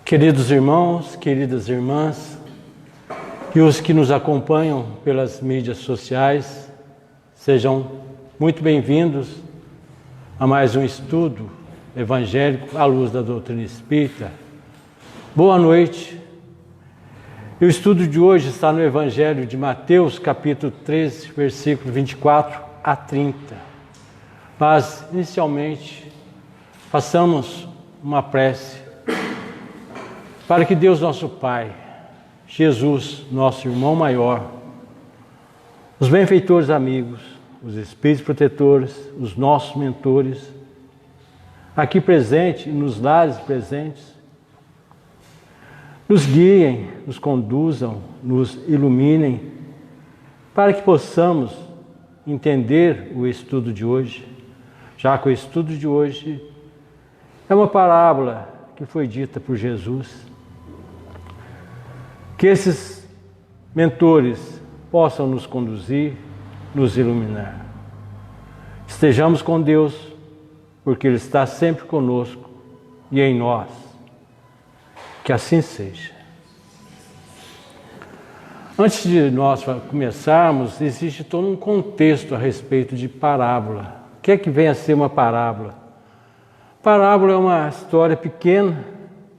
Queridos irmãos, queridas irmãs, e os que nos acompanham pelas mídias sociais, sejam muito bem-vindos a mais um estudo evangélico à luz da doutrina espírita. Boa noite. E o estudo de hoje está no Evangelho de Mateus, capítulo 13, versículo 24 a 30. Mas, inicialmente, façamos uma prece para que Deus nosso Pai, Jesus, nosso irmão maior, os benfeitores amigos, os espíritos protetores, os nossos mentores, aqui presentes e nos lares presentes, nos guiem, nos conduzam, nos iluminem, para que possamos entender o estudo de hoje, já que o estudo de hoje é uma parábola que foi dita por Jesus. Que esses mentores possam nos conduzir, nos iluminar. Estejamos com Deus, porque Ele está sempre conosco e em nós. Que assim seja. Antes de nós começarmos, existe todo um contexto a respeito de parábola. O que é que vem a ser uma parábola? Parábola é uma história pequena,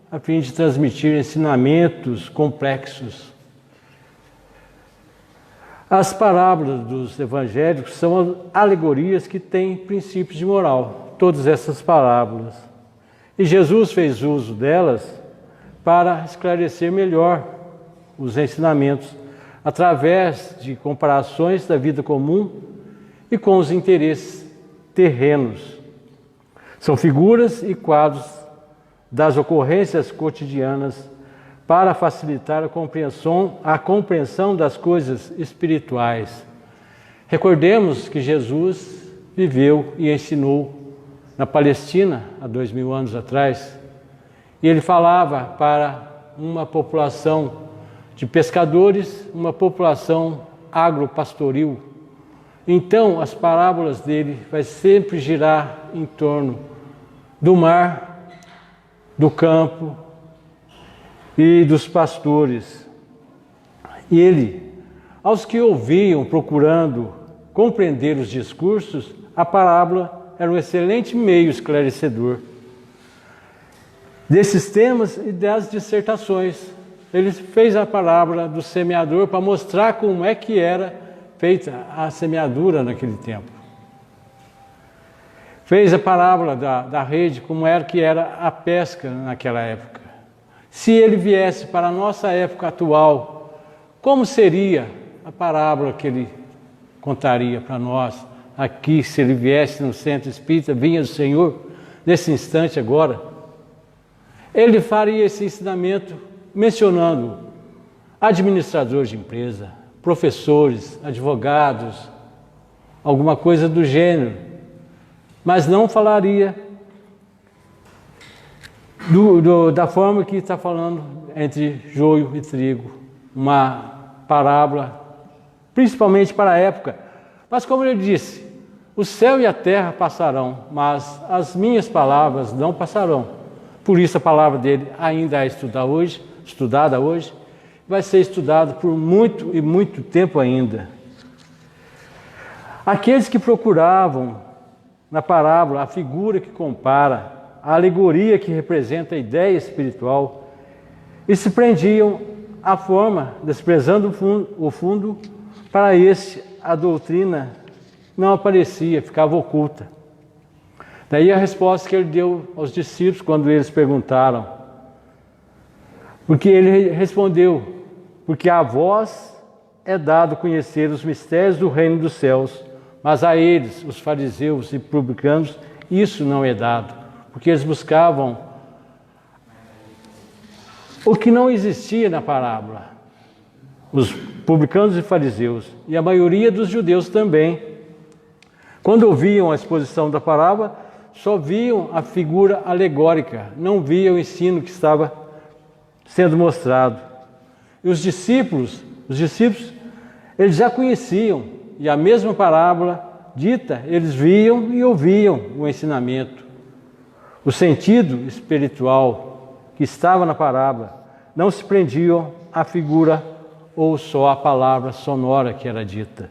a fim de transmitir ensinamentos complexos. As parábolas dos evangélicos são alegorias que têm princípios de moral, todas essas parábolas. E Jesus fez uso delas para esclarecer melhor os ensinamentos, através de comparações da vida comum e com os interesses terrenos. São figuras e quadros das ocorrências cotidianas para facilitar a compreensão das coisas espirituais. Recordemos que Jesus viveu e ensinou na Palestina há 2000 anos atrás, e ele falava para uma população de pescadores, uma população agropastoril. Então, as parábolas dele vai sempre girar em torno do mar, do campo e dos pastores. E ele, aos que ouviam procurando compreender os discursos, a parábola era um excelente meio esclarecedor desses temas e das dissertações. Ele fez a parábola do semeador para mostrar como é que era feita a semeadura naquele tempo. Fez a parábola da rede, como era que era a pesca naquela época. Se ele viesse para a nossa época atual, como seria a parábola que ele contaria para nós aqui, se ele viesse no centro espírita, vinha do Senhor, nesse instante agora? Ele faria esse ensinamento mencionando administradores de empresa, professores, advogados, alguma coisa do gênero, mas não falaria da forma que está falando entre joio e trigo, uma parábola, principalmente para a época. Mas como ele disse, o céu e a terra passarão, mas as minhas palavras não passarão. Por isso a palavra dele ainda é estudada hoje, vai ser estudada por muito e muito tempo ainda. Aqueles que procuravam na parábola a figura que compara, a alegoria que representa a ideia espiritual, e se prendiam à forma, desprezando o fundo, para este a doutrina não aparecia, ficava oculta. Daí a resposta que ele deu aos discípulos quando eles perguntaram. Porque ele respondeu: porque a vós é dado conhecer os mistérios do reino dos céus, mas a eles, os fariseus e publicanos, isso não é dado, porque eles buscavam o que não existia na parábola. Os publicanos e fariseus, e a maioria dos judeus também, quando ouviam a exposição da parábola, só viam a figura alegórica, não viam o ensino que estava sendo mostrado. E os discípulos, eles já conheciam, e a mesma parábola dita, eles viam e ouviam o ensinamento, o sentido espiritual que estava na parábola não se prendiam à figura ou só à palavra sonora que era dita.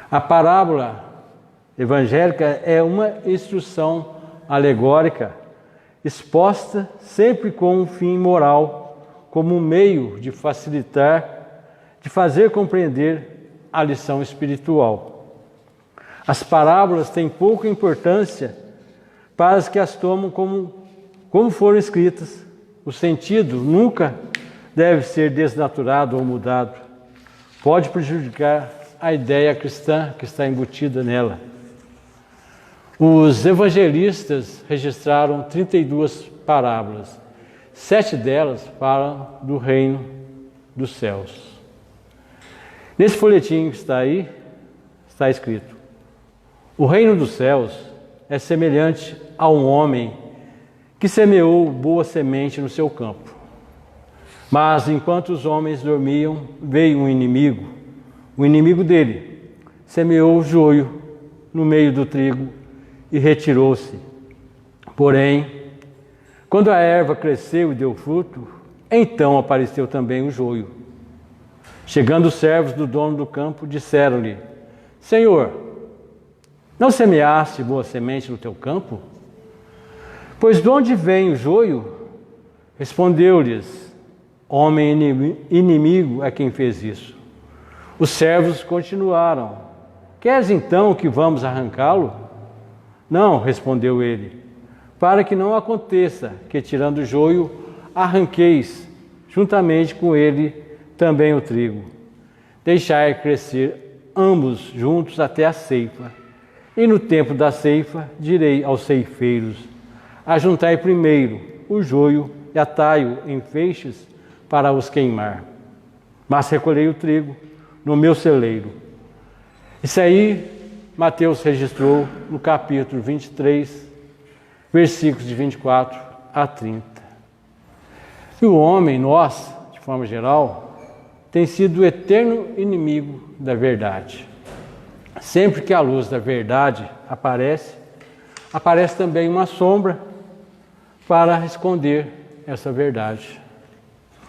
A parábola evangélica é uma instrução alegórica exposta sempre com um fim moral, como um meio de facilitar, de fazer compreender a lição espiritual. As parábolas têm pouca importância para os que as tomam como foram escritas. O sentido nunca deve ser desnaturado ou mudado. Pode prejudicar a ideia cristã que está embutida nela. Os evangelistas registraram 32 parábolas. 7 delas falam do reino dos céus. Nesse folhetim que está aí, está escrito: o reino dos céus é semelhante a um homem que semeou boa semente no seu campo. Mas enquanto os homens dormiam, veio um inimigo, o inimigo dele, semeou o joio no meio do trigo e retirou-se. Porém, quando a erva cresceu e deu fruto, então apareceu também o joio. Chegando os servos do dono do campo, disseram-lhe: Senhor, não semeaste boa semente no teu campo? Pois de onde vem o joio? Respondeu-lhes: homem inimigo é quem fez isso. Os servos continuaram: queres então que vamos arrancá-lo? Não, respondeu ele, para que não aconteça que, tirando o joio, arranqueis juntamente com ele também o trigo. Deixai crescer ambos juntos até a ceifa. E no tempo da ceifa direi aos ceifeiros: ajuntai primeiro o joio e atai-o em feixes para os queimar. Mas recolhei o trigo no meu celeiro. Isso aí Mateus registrou no capítulo 23, versículos de 24 a 30. E o homem, nós, de forma geral, tem sido o eterno inimigo da verdade. Sempre que a luz da verdade aparece também uma sombra para esconder essa verdade.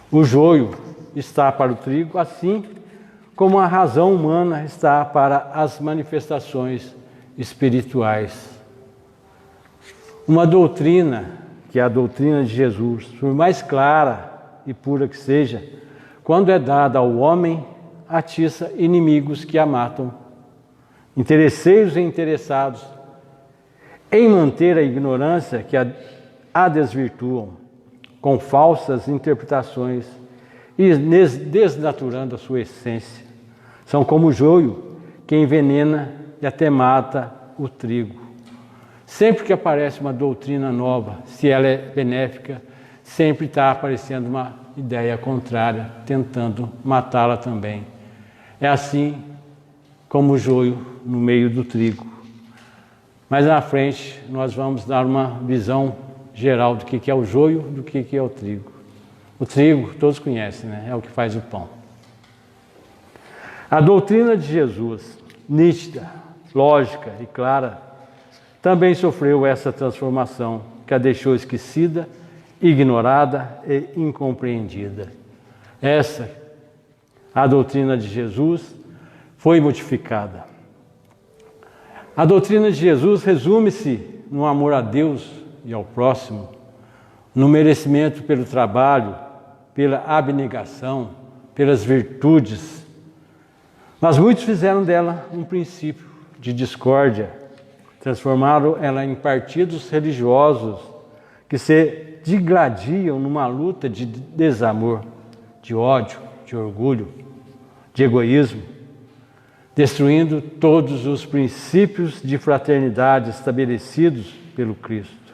O joio está para o trigo, assim como a razão humana está para as manifestações espirituais. Uma doutrina, que é a doutrina de Jesus, por mais clara e pura que seja, quando é dada ao homem, atiça inimigos que a matam, interesseiros e interessados em manter a ignorância que a desvirtuam, com falsas interpretações e desnaturando a sua essência. São como o joio que envenena e até mata o trigo. Sempre que aparece uma doutrina nova, se ela é benéfica, sempre está aparecendo uma ideia contrária, tentando matá-la também. É assim como o joio no meio do trigo. Mas na frente nós vamos dar uma visão geral do que é o joio, do que é o trigo. O trigo, todos conhecem, né? É o que faz o pão. A doutrina de Jesus, nítida, lógica e clara, também sofreu essa transformação, que a deixou esquecida, ignorada e incompreendida. Essa, a doutrina de Jesus, foi modificada. A doutrina de Jesus resume-se no amor a Deus e ao próximo, no merecimento pelo trabalho, pela abnegação, pelas virtudes. Mas muitos fizeram dela um princípio de discórdia, transformaram ela em partidos religiosos que se digladiam numa luta de desamor, de ódio, de orgulho, de egoísmo, destruindo todos os princípios de fraternidade estabelecidos pelo Cristo.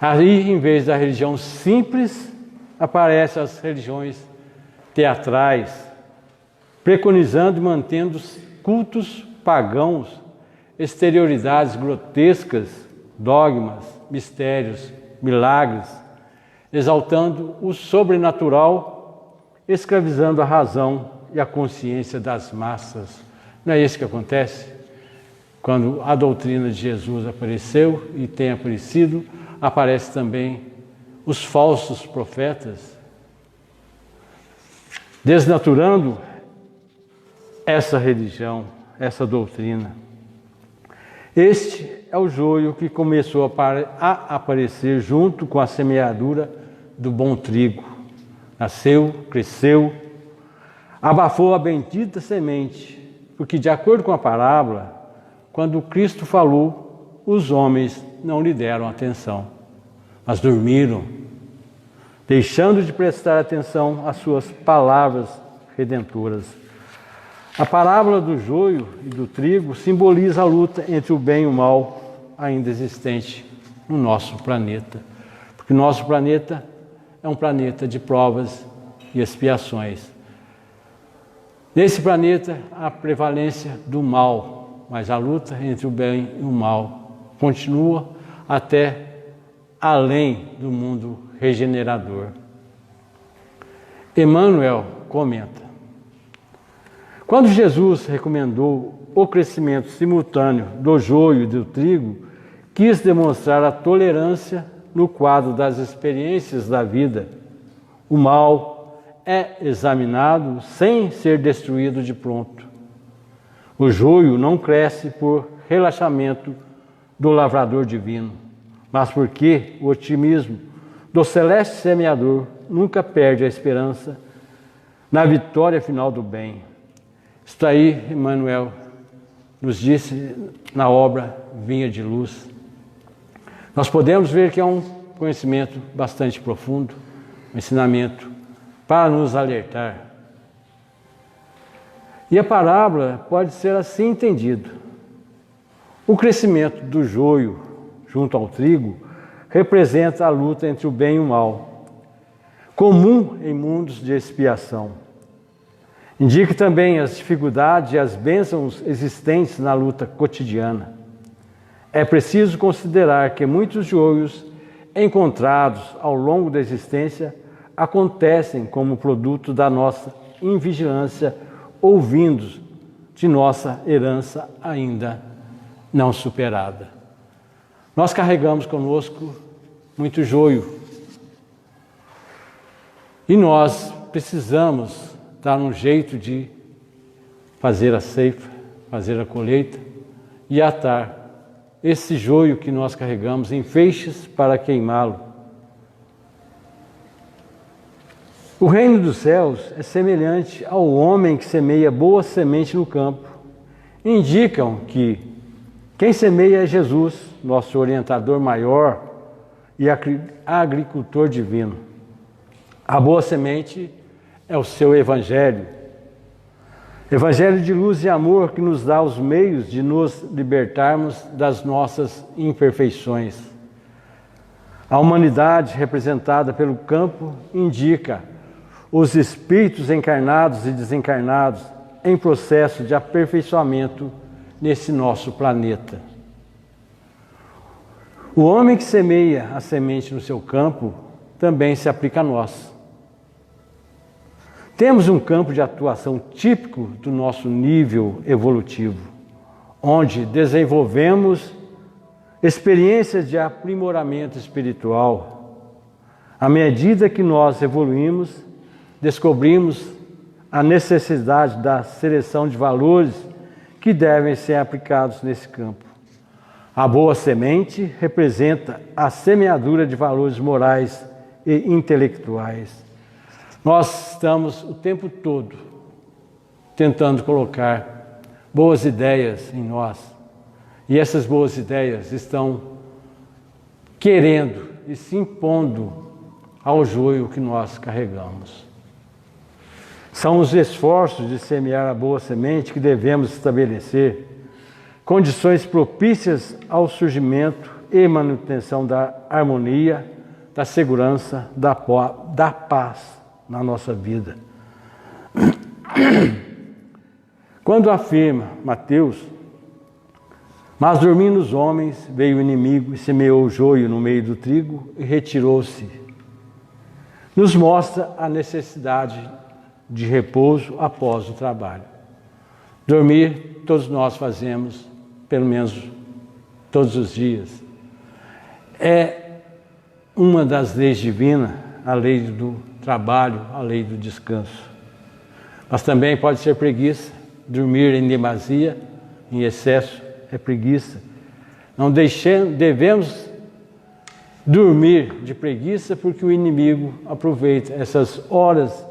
Aí, em vez da religião simples, aparecem as religiões teatrais, preconizando e mantendo cultos pagãos, exterioridades grotescas, dogmas, mistérios, milagres, exaltando o sobrenatural, escravizando a razão e a consciência das massas. Não é isso que acontece? Quando a doutrina de Jesus apareceu e tem aparecido, aparece também os falsos profetas, desnaturando essa religião, essa doutrina. Este é o joio que começou a aparecer junto com a semeadura do bom trigo. Nasceu, cresceu, abafou a bendita semente, porque de acordo com a parábola, quando Cristo falou, os homens não lhe deram atenção, mas dormiram, deixando de prestar atenção às suas palavras redentoras. A parábola do joio e do trigo simboliza a luta entre o bem e o mal ainda existente no nosso planeta, porque nosso planeta é um planeta de provas e expiações. Nesse planeta há a prevalência do mal, mas a luta entre o bem e o mal continua até além do mundo regenerador. Emmanuel comenta: quando Jesus recomendou o crescimento simultâneo do joio e do trigo, quis demonstrar a tolerância no quadro das experiências da vida. O mal é examinado sem ser destruído de pronto. O joio não cresce por relaxamento do lavrador divino, mas porque o otimismo do celeste semeador nunca perde a esperança na vitória final do bem. Isso aí, Emmanuel nos disse na obra Vinha de Luz. Nós podemos ver que é um conhecimento bastante profundo, um ensinamento para nos alertar. E a parábola pode ser assim entendida. O crescimento do joio junto ao trigo representa a luta entre o bem e o mal, comum em mundos de expiação. Indica também as dificuldades e as bênçãos existentes na luta cotidiana. É preciso considerar que muitos joios encontrados ao longo da existência acontecem como produto da nossa invigilância ou vindos de nossa herança ainda não superada. Nós carregamos conosco muito joio e nós precisamos dar um jeito de fazer a ceifa, fazer a colheita e atar esse joio que nós carregamos em feixes para queimá-lo. O reino dos céus é semelhante ao homem que semeia boa semente no campo. Indicam que quem semeia é Jesus, nosso orientador maior e agricultor divino. A boa semente é o seu evangelho. Evangelho de luz e amor que nos dá os meios de nos libertarmos das nossas imperfeições. A humanidade representada pelo campo indica os espíritos encarnados e desencarnados em processo de aperfeiçoamento nesse nosso planeta. O homem que semeia a semente no seu campo também se aplica a nós. Temos um campo de atuação típico do nosso nível evolutivo, onde desenvolvemos experiências de aprimoramento espiritual. À medida que nós evoluímos, descobrimos a necessidade da seleção de valores que devem ser aplicados nesse campo. A boa semente representa a semeadura de valores morais e intelectuais. Nós estamos o tempo todo tentando colocar boas ideias em nós. E essas boas ideias estão querendo e se impondo ao joio que nós carregamos. São os esforços de semear a boa semente que devemos estabelecer condições propícias ao surgimento e manutenção da harmonia, da segurança, da paz na nossa vida. Quando afirma Mateus: mas dormindo os homens, veio o inimigo e semeou o joio no meio do trigo e retirou-se, nos mostra a necessidade de repouso após o trabalho. Dormir, todos nós fazemos, pelo menos todos os dias. É uma das leis divinas, a lei do trabalho, a lei do descanso. Mas também pode ser preguiça, dormir em demasia, em excesso, é preguiça. Não devemos dormir de preguiça, porque o inimigo aproveita essas horas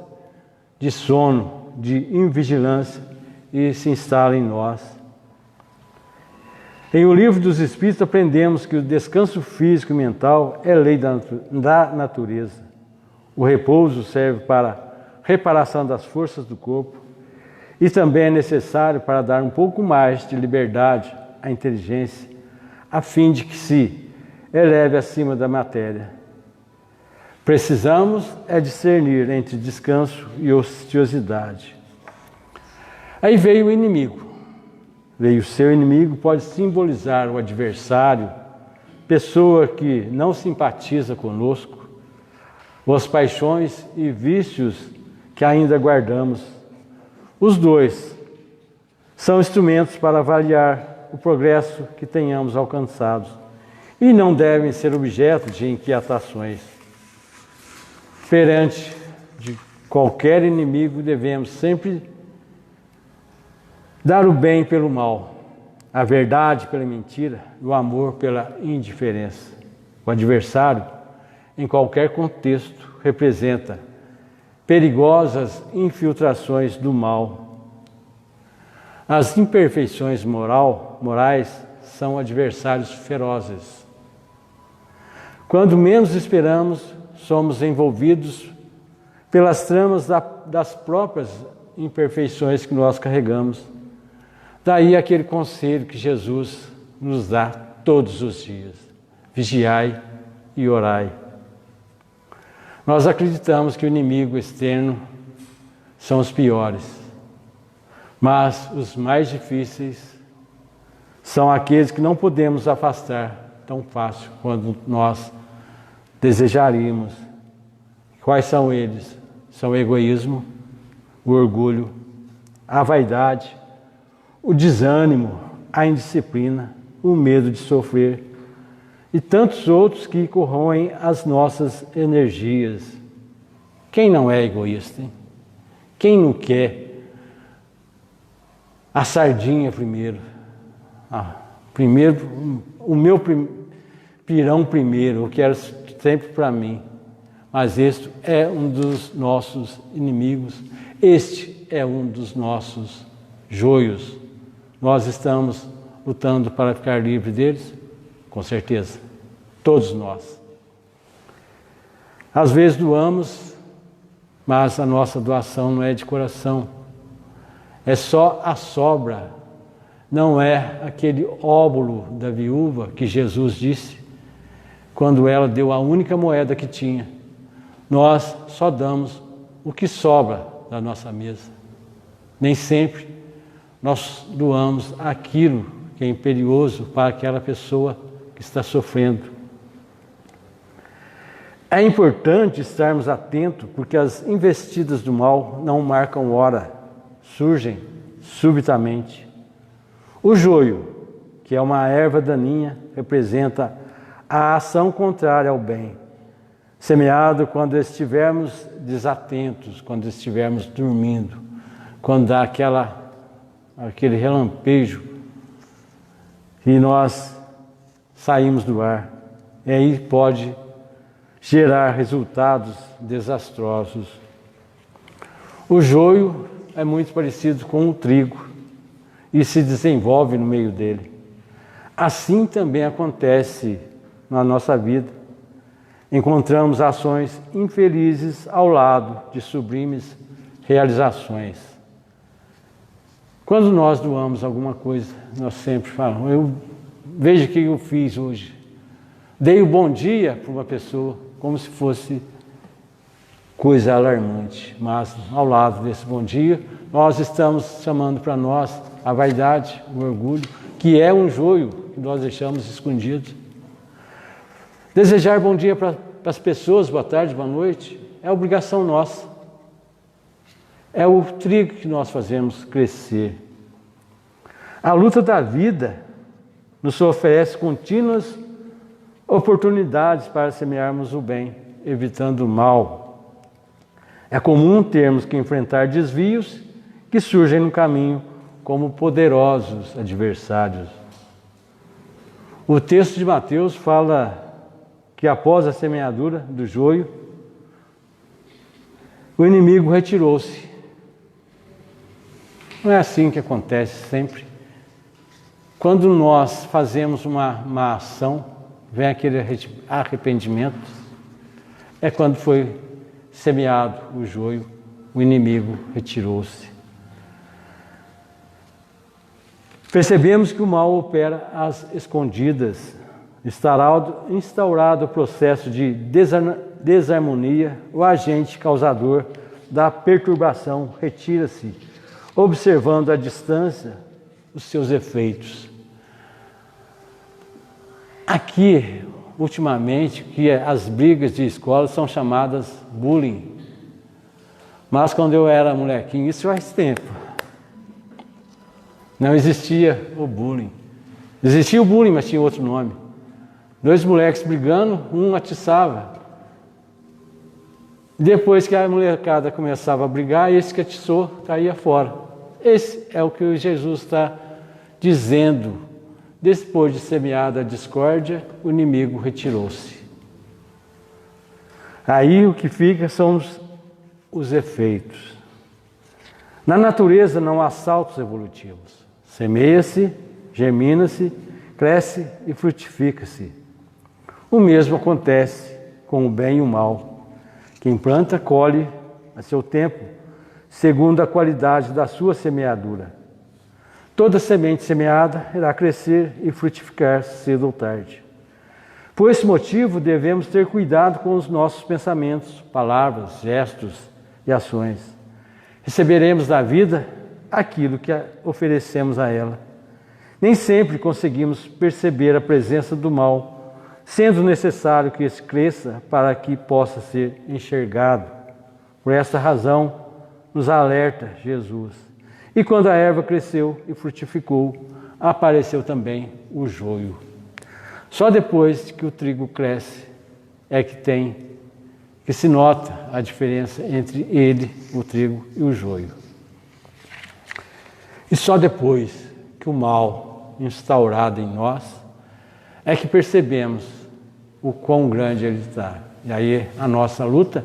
de sono, de invigilância, e se instala em nós. Em O Livro dos Espíritos aprendemos que o descanso físico e mental é lei da natureza. O repouso serve para reparação das forças do corpo e também é necessário para dar um pouco mais de liberdade à inteligência, a fim de que se eleve acima da matéria. Precisamos discernir entre descanso e ociosidade. Aí veio o inimigo. Veio o seu inimigo, pode simbolizar o adversário, pessoa que não simpatiza conosco, ou as paixões e vícios que ainda guardamos. Os dois são instrumentos para avaliar o progresso que tenhamos alcançado e não devem ser objeto de inquietações. Perante de qualquer inimigo, devemos sempre dar o bem pelo mal, a verdade pela mentira, o amor pela indiferença. O adversário, em qualquer contexto, representa perigosas infiltrações do mal. As imperfeições morais são adversários ferozes. Quando menos esperamos, somos envolvidos pelas tramas das próprias imperfeições que nós carregamos. Daí aquele conselho que Jesus nos dá todos os dias: vigiai e orai. Nós acreditamos que o inimigo externo são os piores, mas os mais difíceis são aqueles que não podemos afastar tão fácil quando nós desejaríamos. Quais são eles? São o egoísmo, o orgulho, a vaidade, o desânimo, a indisciplina, o medo de sofrer e tantos outros que corroem as nossas energias. Quem não é egoísta, hein? Quem não quer a sardinha primeiro? O meu pirão primeiro, eu quero sempre para mim. Mas este é um dos nossos inimigos, este é um dos nossos joios. Nós estamos lutando para ficar livre deles? Com certeza, todos nós. Às vezes doamos, mas a nossa doação não é de coração. É só a sobra, não é aquele óbolo da viúva que Jesus disse, quando ela deu a única moeda que tinha. Nós só damos o que sobra da nossa mesa. Nem sempre nós doamos aquilo que é imperioso para aquela pessoa que está sofrendo. É importante estarmos atentos, porque as investidas do mal não marcam hora, surgem subitamente. O joio, que é uma erva daninha, representa a ação contrária ao bem, semeado quando estivermos desatentos, quando estivermos dormindo, quando dá aquele relampejo e nós saímos do ar. E aí pode gerar resultados desastrosos. O joio é muito parecido com o trigo e se desenvolve no meio dele. Assim também acontece na nossa vida. Encontramos ações infelizes ao lado de sublimes realizações. Quando nós doamos alguma coisa, nós sempre falamos: veja o que eu fiz hoje. Dei o bom dia para uma pessoa, como se fosse coisa alarmante. Mas ao lado desse bom dia, nós estamos chamando para nós a vaidade, o orgulho, que é um joio que nós deixamos escondido. Desejar bom dia para as pessoas, boa tarde, boa noite, é obrigação nossa. É o trigo que nós fazemos crescer. A luta da vida nos oferece contínuas oportunidades para semearmos o bem, evitando o mal. É comum termos que enfrentar desvios que surgem no caminho como poderosos adversários. O texto de Mateus fala que após a semeadura do joio, o inimigo retirou-se. Não é assim que acontece sempre. Quando nós fazemos uma má ação, vem aquele arrependimento, é quando foi semeado o joio, o inimigo retirou-se. Percebemos que o mal opera às escondidas. Instaurado o processo de desarmonia, o agente causador da perturbação retira-se, observando à distância os seus efeitos. Aqui, ultimamente, que as brigas de escola são chamadas bullying. Mas quando eu era molequinho, isso faz tempo, não existia o bullying. Existia o bullying, mas tinha outro nome. 2 moleques brigando, um atiçava. Depois que a molecada começava a brigar, esse que atiçou caía fora. Esse é o que Jesus está dizendo. Depois de semeada a discórdia, o inimigo retirou-se. Aí o que fica são os efeitos. Na natureza não há saltos evolutivos. Semeia-se, germina-se, cresce e frutifica-se. O mesmo acontece com o bem e o mal. Quem planta, colhe a seu tempo, segundo a qualidade da sua semeadura. Toda semente semeada irá crescer e frutificar cedo ou tarde. Por esse motivo, devemos ter cuidado com os nossos pensamentos, palavras, gestos e ações. Receberemos da vida aquilo que oferecemos a ela. Nem sempre conseguimos perceber a presença do mal, sendo necessário que esse cresça para que possa ser enxergado. Por esta razão, nos alerta Jesus. E quando a erva cresceu e frutificou, apareceu também o joio. Só depois que o trigo cresce é que se nota a diferença entre ele, o trigo, e o joio. E só depois que o mal instaurado em nós é que percebemos o quão grande ele está. E aí a nossa luta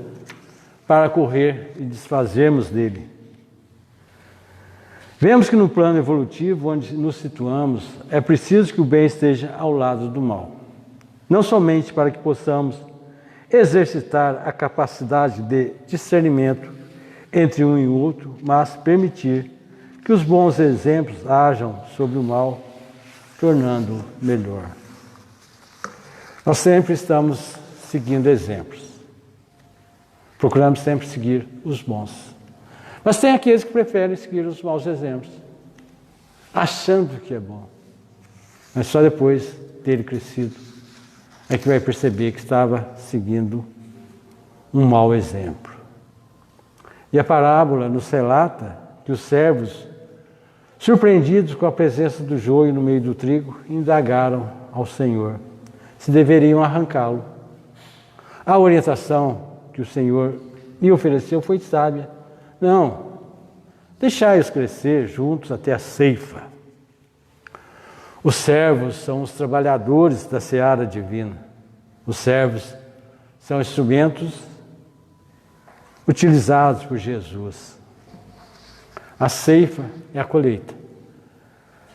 para correr e desfazermos dele. Vemos que no plano evolutivo, onde nos situamos, é preciso que o bem esteja ao lado do mal. Não somente para que possamos exercitar a capacidade de discernimento entre um e outro, mas permitir que os bons exemplos hajam sobre o mal, tornando-o melhor. Nós sempre estamos seguindo exemplos. Procuramos sempre seguir os bons. Mas tem aqueles que preferem seguir os maus exemplos, achando que é bom. Mas só depois dele crescido é que vai perceber que estava seguindo um mau exemplo. E a parábola nos relata que os servos, surpreendidos com a presença do joio no meio do trigo, indagaram ao Senhor se deveriam arrancá-lo. A orientação que o Senhor lhe ofereceu foi sábia. Não, deixai-os crescer juntos até a ceifa. Os servos são os trabalhadores da seara divina. Os servos são instrumentos utilizados por Jesus. A ceifa é a colheita.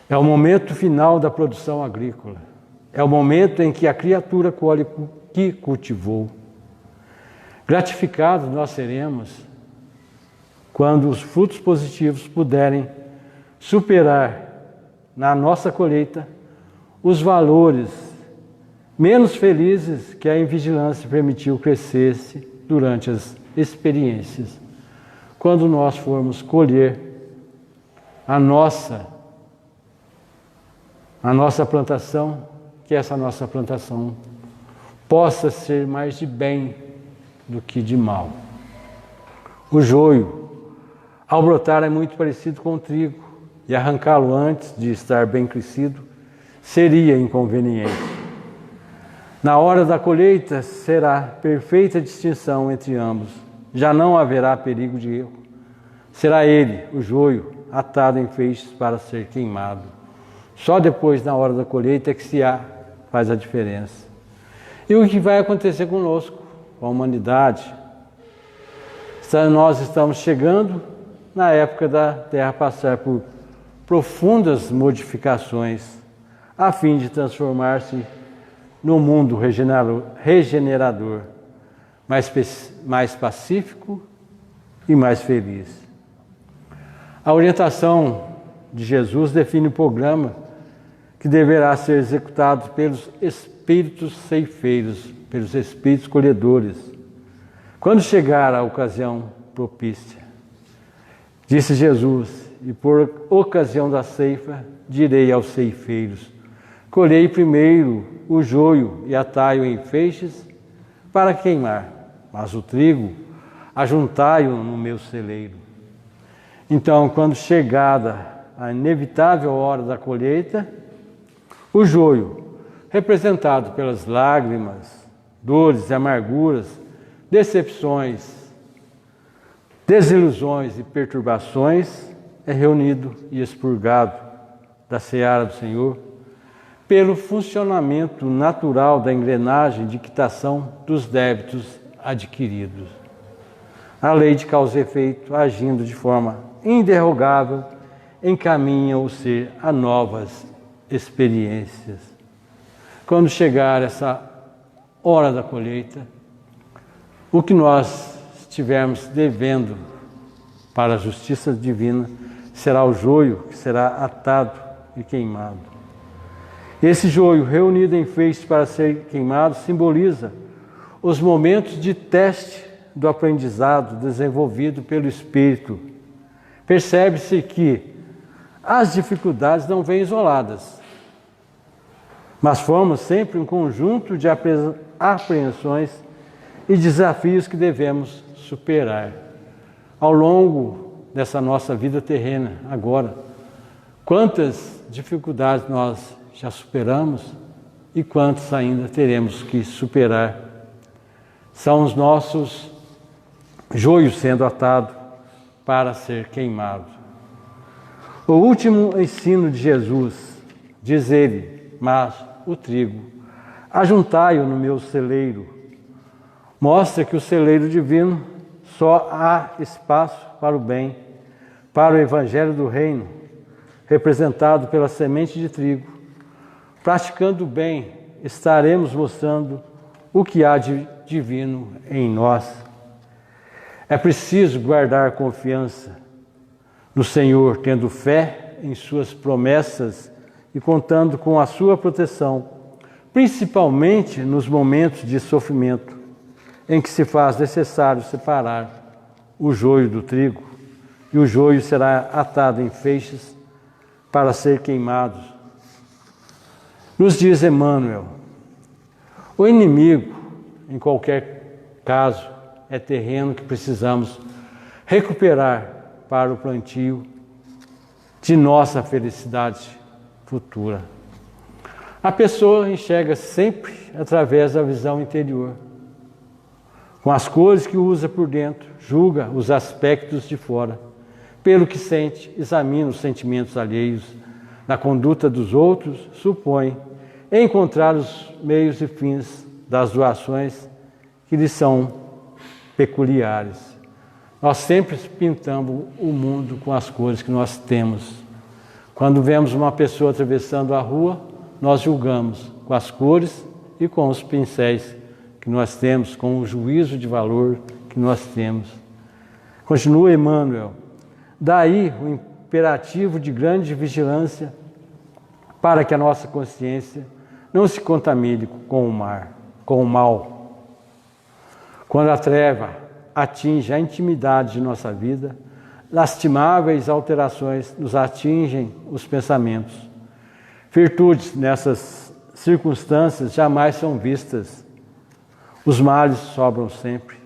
É o momento final da produção agrícola. É o momento em que a criatura colhe o que cultivou. Gratificados nós seremos quando os frutos positivos puderem superar na nossa colheita os valores menos felizes que a invigilância permitiu crescesse durante as experiências. Quando nós formos colher a nossa plantação, que essa nossa plantação possa ser mais de bem do que de mal. O joio, ao brotar, é muito parecido com o trigo, e arrancá-lo antes de estar bem crescido seria inconveniente. Na hora da colheita será perfeita distinção entre ambos. Já não haverá perigo de erro. Será ele, o joio, atado em feixes para ser queimado. Só depois, na hora da colheita, é que faz a diferença. E o que vai acontecer conosco, com a humanidade? Nós estamos chegando na época da Terra passar por profundas modificações, a fim de transformar-se num mundo regenerador, mais pacífico e mais feliz. A orientação de Jesus define o programa que deverá ser executado pelos espíritos ceifeiros, pelos espíritos colhedores, quando chegar a ocasião propícia. Disse Jesus, e por ocasião da ceifa, direi aos ceifeiros: colhei primeiro o joio e atai-o em feixes para queimar, mas o trigo ajuntai-o no meu celeiro. Então, quando chegada a inevitável hora da colheita, o joio, representado pelas lágrimas, dores e amarguras, decepções, desilusões e perturbações, é reunido e expurgado da seara do Senhor pelo funcionamento natural da engrenagem de quitação dos débitos adquiridos. A lei de causa e efeito, agindo de forma inderrogável, encaminha o ser a novas experiências. Quando chegar essa hora da colheita, o que nós estivermos devendo para a justiça divina será o joio que será atado e queimado. Esse joio, reunido em feixes para ser queimado, simboliza os momentos de teste do aprendizado desenvolvido pelo Espírito. Percebe-se que as dificuldades não vêm isoladas, mas formam sempre um conjunto de apreensões e desafios que devemos superar ao longo dessa nossa vida terrena. Agora, quantas dificuldades nós já superamos e quantas ainda teremos que superar? São os nossos joios sendo atados para ser queimados. O último ensino de Jesus, diz ele: mas o trigo, ajuntai-o no meu celeiro. Mostra que o celeiro divino só há espaço para o bem, para o evangelho do reino, representado pela semente de trigo. Praticando o bem, estaremos mostrando o que há de divino em nós. É preciso guardar confiança no Senhor, tendo fé em suas promessas e contando com a sua proteção, principalmente nos momentos de sofrimento, em que se faz necessário separar o joio do trigo, e o joio será atado em feixes para ser queimado. Nos diz Emmanuel: o inimigo, em qualquer caso, é terreno que precisamos recuperar para o plantio de nossa felicidade futura. A pessoa enxerga sempre através da visão interior. Com as cores que usa por dentro, julga os aspectos de fora. Pelo que sente, examina os sentimentos alheios. Na conduta dos outros, supõe encontrar os meios e fins das doações que lhe são peculiares. Nós sempre pintamos o mundo com as cores que nós temos. Quando vemos uma pessoa atravessando a rua, nós julgamos com as cores e com os pincéis que nós temos, com o juízo de valor que nós temos. Continua Emmanuel: daí o imperativo de grande vigilância para que a nossa consciência não se contamine com o mal. Quando a treva atinge a intimidade de nossa vida, lastimáveis alterações nos atingem os pensamentos. Virtudes nessas circunstâncias jamais são vistas. Os males sobram sempre.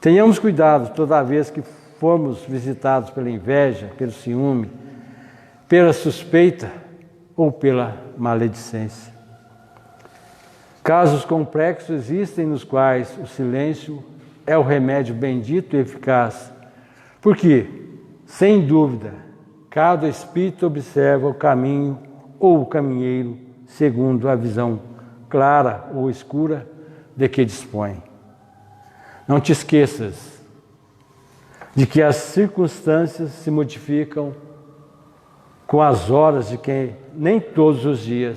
Tenhamos cuidado toda vez que formos visitados pela inveja, pelo ciúme, pela suspeita ou pela maledicência. Casos complexos existem nos quais o silêncio é o remédio bendito e eficaz, porque, sem dúvida, cada espírito observa o caminho ou o caminheiro segundo a visão clara ou escura de que dispõe. Não te esqueças de que as circunstâncias se modificam com as horas, de que nem todos os dias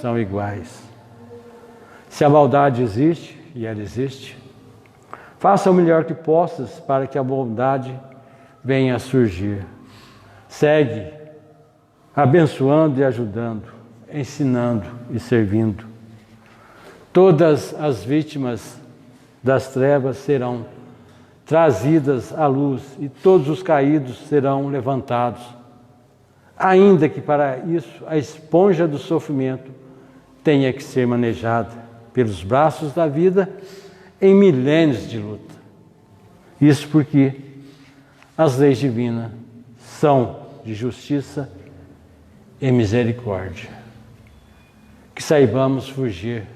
são iguais. Se a maldade existe, e ela existe, faça o melhor que possas para que a bondade venha a surgir. Segue abençoando e ajudando, ensinando e servindo. Todas as vítimas das trevas serão trazidas à luz e todos os caídos serão levantados. Ainda que para isso a esponja do sofrimento tenha que ser manejada pelos braços da vida em milênios de luta. Isso porque as leis divinas são de justiça e misericórdia. Que saibamos fugir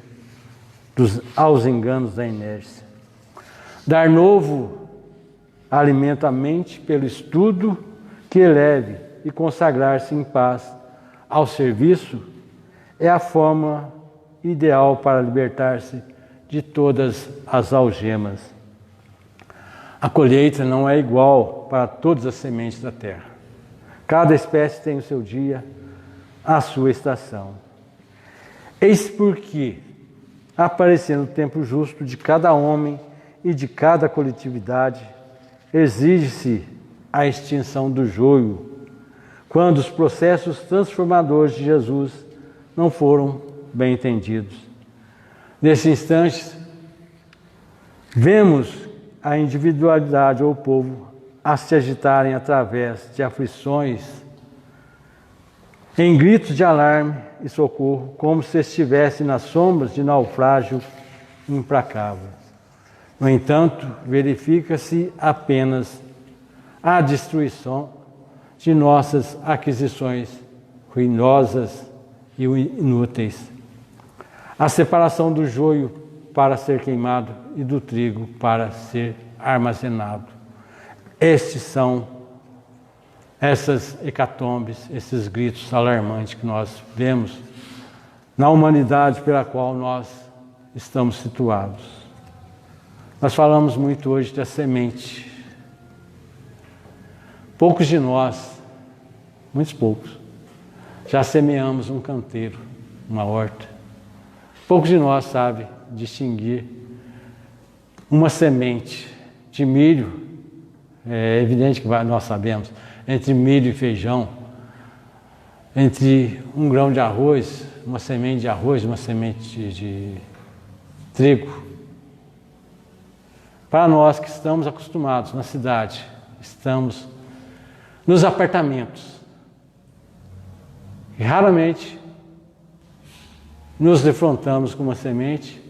aos enganos da inércia. Dar novo alimento à mente pelo estudo que eleve e consagrar-se em paz ao serviço é a forma ideal para libertar-se de todas as algemas. A colheita não é igual para todas as sementes da terra. Cada espécie tem o seu dia, a sua estação. Eis porque, aparecendo o tempo justo de cada homem e de cada coletividade, exige-se a extinção do joio, quando os processos transformadores de Jesus não foram bem entendidos. Nesse instante, vemos a individualidade ou o povo a se agitarem através de aflições, em gritos de alarme e socorro, como se estivesse nas sombras de naufrágio implacável. No entanto, verifica-se apenas a destruição de nossas aquisições ruinosas e inúteis. A separação do joio para ser queimado e do trigo para ser armazenado. Estes são essas hecatombes, esses gritos alarmantes que nós vemos na humanidade pela qual nós estamos situados. Nós falamos muito hoje da semente. Poucos de nós, muitos poucos, já semeamos um canteiro, uma horta. Poucos de nós sabem distinguir uma semente de milho. É evidente que nós sabemos, entre milho e feijão, entre um grão de arroz, uma semente de arroz, uma semente de trigo. Para nós que estamos acostumados na cidade, estamos nos apartamentos, e raramente nos defrontamos com uma semente.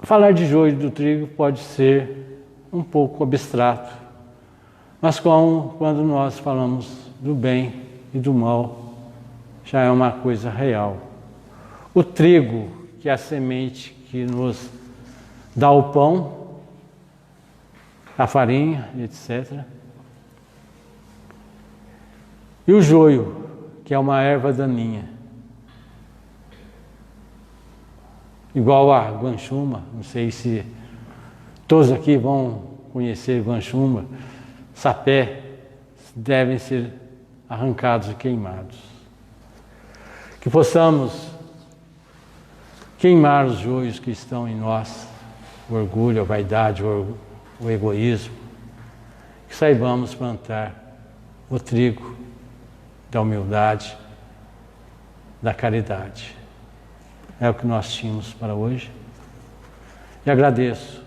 Falar de joio e do trigo pode ser um pouco abstrato, mas quando nós falamos do bem e do mal, já é uma coisa real. O trigo, que é a semente que nos dá o pão, a farinha, etc. E o joio, que é uma erva daninha, igual a guanchuma. Não sei se todos aqui vão conhecer guanchuma. Sapé devem ser arrancados e queimados. Que possamos queimar os joios que estão em nós, o orgulho, a vaidade, o egoísmo. Que saibamos plantar o trigo da humildade, da caridade. É o que nós tínhamos para hoje. E agradeço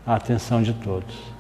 a atenção de todos.